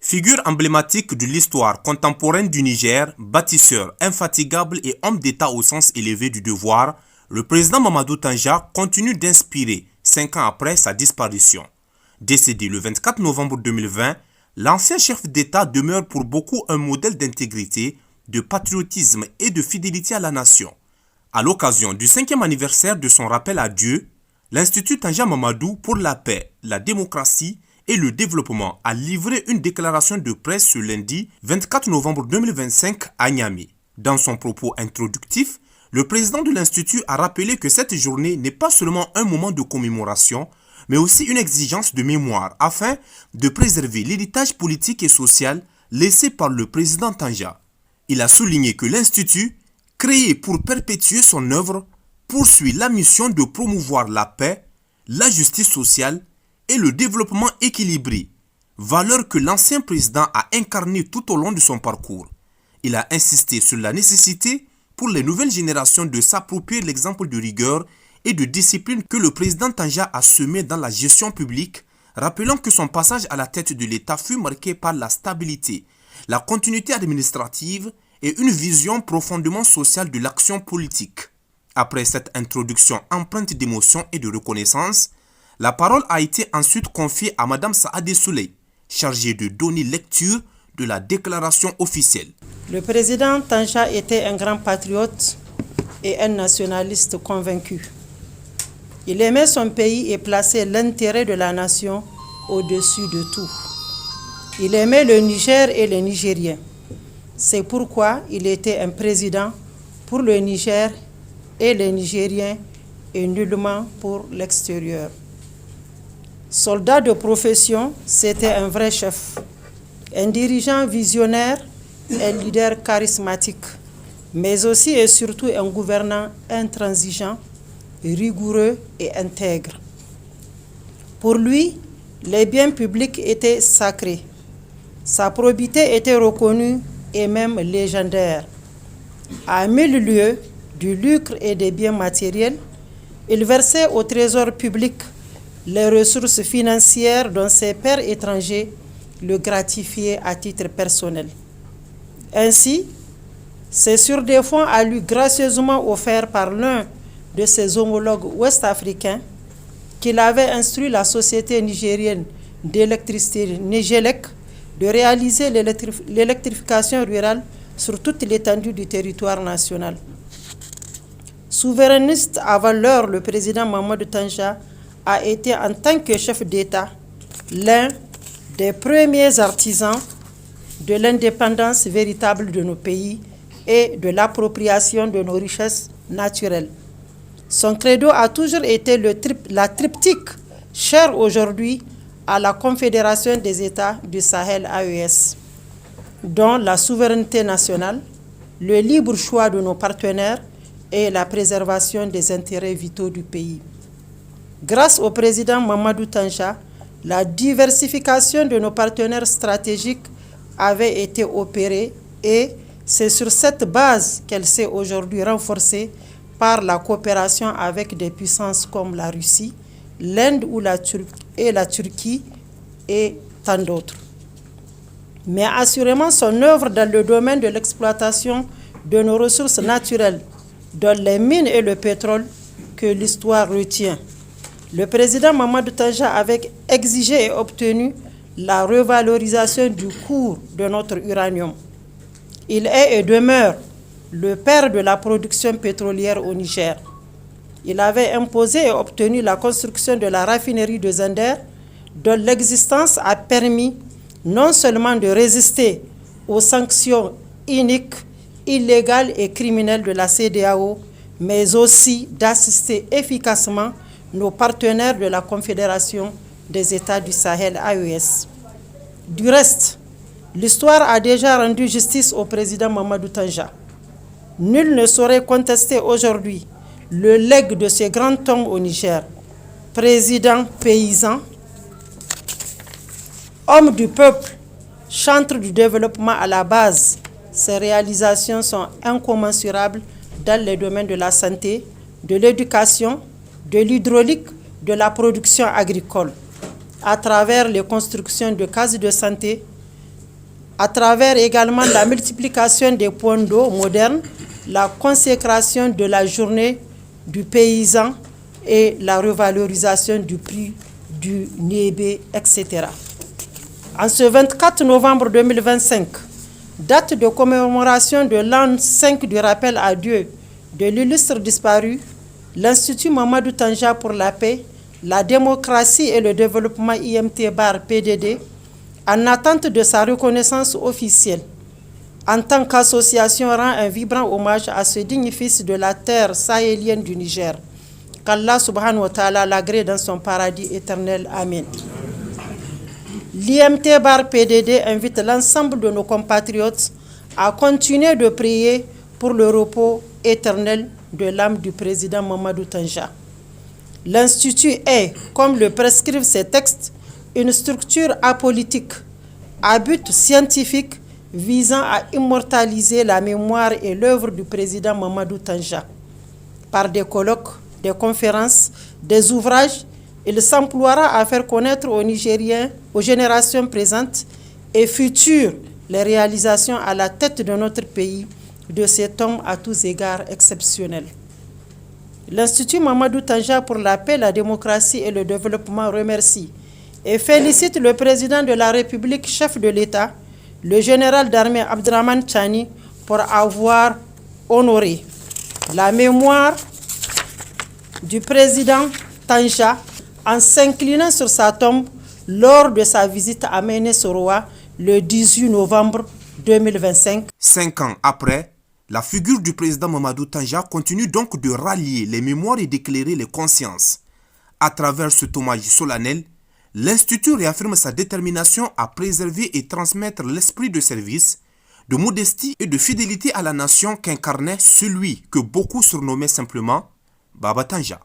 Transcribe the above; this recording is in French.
Figure emblématique de l'histoire contemporaine du Niger, bâtisseur infatigable et homme d'État au sens élevé du devoir, le président Mamadou Tanja continue d'inspirer 5 ans après sa disparition. Décédé le 24 novembre 2020, l'ancien chef d'État demeure pour beaucoup un modèle d'intégrité, de patriotisme et de fidélité à la nation. À l'occasion du 5e anniversaire de son rappel à Dieu, l'Institut Tanja Mamadou pour la paix, la démocratie et le développement a livré une déclaration de presse ce lundi 24 novembre 2025 à Niamey. Dans son propos introductif, le président de l'Institut a rappelé que cette journée n'est pas seulement un moment de commémoration, mais aussi une exigence de mémoire afin de préserver l'héritage politique et social laissé par le président Tanja. Il a souligné que l'Institut, créé pour perpétuer son œuvre, poursuit la mission de promouvoir la paix, la justice sociale et le développement équilibré, valeur que l'ancien président a incarnée tout au long de son parcours. Il a insisté sur la nécessité pour les nouvelles générations de s'approprier l'exemple de rigueur et de discipline que le président Tanja a semé dans la gestion publique, rappelant que son passage à la tête de l'État fut marqué par la stabilité, la continuité administrative et une vision profondément sociale de l'action politique. Après cette introduction empreinte d'émotion et de reconnaissance, la parole a été ensuite confiée à Mme Saadé Souley, chargée de donner lecture de la déclaration officielle. Le président Tanja était un grand patriote et un nationaliste convaincu. Il aimait son pays et plaçait l'intérêt de la nation au-dessus de tout. Il aimait le Niger et les Nigériens. C'est pourquoi il était un président pour le Niger et les Nigériens et nullement pour l'extérieur. Soldat de profession, c'était un vrai chef, un dirigeant visionnaire, un leader charismatique, mais aussi et surtout un gouvernant intransigeant, rigoureux et intègre. Pour lui, les biens publics étaient sacrés. Sa probité était reconnue et même légendaire. À 1000 lieues du lucre et des biens matériels, il versait au trésor public les ressources financières dont ses pairs étrangers le gratifiaient à titre personnel. Ainsi, c'est sur des fonds à lui gracieusement offerts par l'un de ses homologues ouest-africains qu'il avait instruit la société nigérienne d'électricité Nigélec de réaliser l'électrification rurale sur toute l'étendue du territoire national. Souverainiste avant l'heure, le président Mamadou Tanja a été en tant que chef d'État l'un des premiers artisans de l'indépendance véritable de nos pays et de l'appropriation de nos richesses naturelles. Son credo a toujours été la triptyque chère aujourd'hui à la Confédération des États du Sahel AES, dont la souveraineté nationale, le libre choix de nos partenaires et la préservation des intérêts vitaux du pays. Grâce au président Mamadou Tanja, la diversification de nos partenaires stratégiques avait été opérée et c'est sur cette base qu'elle s'est aujourd'hui renforcée par la coopération avec des puissances comme la Russie, l'Inde ou la Turquie et tant d'autres. Mais assurément, son œuvre dans le domaine de l'exploitation de nos ressources naturelles, dont les mines et le pétrole, que l'histoire retient. Le président Mamadou Tanja avait exigé et obtenu la revalorisation du cours de notre uranium. Il est et demeure le père de la production pétrolière au Niger. Il avait imposé et obtenu la construction de la raffinerie de Zender, dont l'existence a permis non seulement de résister aux sanctions iniques, illégales et criminelles de la CEDEAO, mais aussi d'assister efficacement nos partenaires de la Confédération des États du Sahel AES. Du reste, l'histoire a déjà rendu justice au président Mamadou Tanja. Nul ne saurait contester aujourd'hui le legs de ce grand homme au Niger. Président paysan, homme du peuple, chantre du développement à la base, ses réalisations sont incommensurables dans les domaines de la santé, de l'éducation, de l'hydraulique, de la production agricole, à travers les constructions de cases de santé, à travers également la multiplication des points d'eau modernes, la consécration de la journée du paysan et la revalorisation du prix du niébé, etc. En ce 24 novembre 2025, date de commémoration de l'an 5 du rappel à Dieu de l'illustre disparu, l'Institut Mamadou Tanja pour la paix, la démocratie et le développement IMT-PDD, en attente de sa reconnaissance officielle, en tant qu'association, rend un vibrant hommage à ce digne fils de la terre sahélienne du Niger. Qu'Allah subhanahu wa ta'ala l'agrée dans son paradis éternel. Amen. L'IMT-PDD invite l'ensemble de nos compatriotes à continuer de prier pour le repos éternel de l'âme du président Mamadou Tanja. L'Institut est, comme le prescrivent ces textes, une structure apolitique à but scientifique visant à immortaliser la mémoire et l'œuvre du président Mamadou Tanja. Par des colloques, des conférences, des ouvrages, il s'emploiera à faire connaître aux Nigériens, aux générations présentes et futures, les réalisations à la tête de notre pays de cet homme à tous égards exceptionnel. L'Institut Mamadou Tanja pour la paix, la démocratie et le développement remercie et félicite le président de la République, chef de l'État, le général d'armée Abdraman Chani, pour avoir honoré la mémoire du président Tanja en s'inclinant sur sa tombe lors de sa visite à Méné-Soroa le 18 novembre 2025. 5 ans après, la figure du président Mamadou Tanja continue donc de rallier les mémoires et d'éclairer les consciences. À travers ce hommage solennel, l'Institut réaffirme sa détermination à préserver et transmettre l'esprit de service, de modestie et de fidélité à la nation qu'incarnait celui que beaucoup surnommaient simplement Baba Tanja.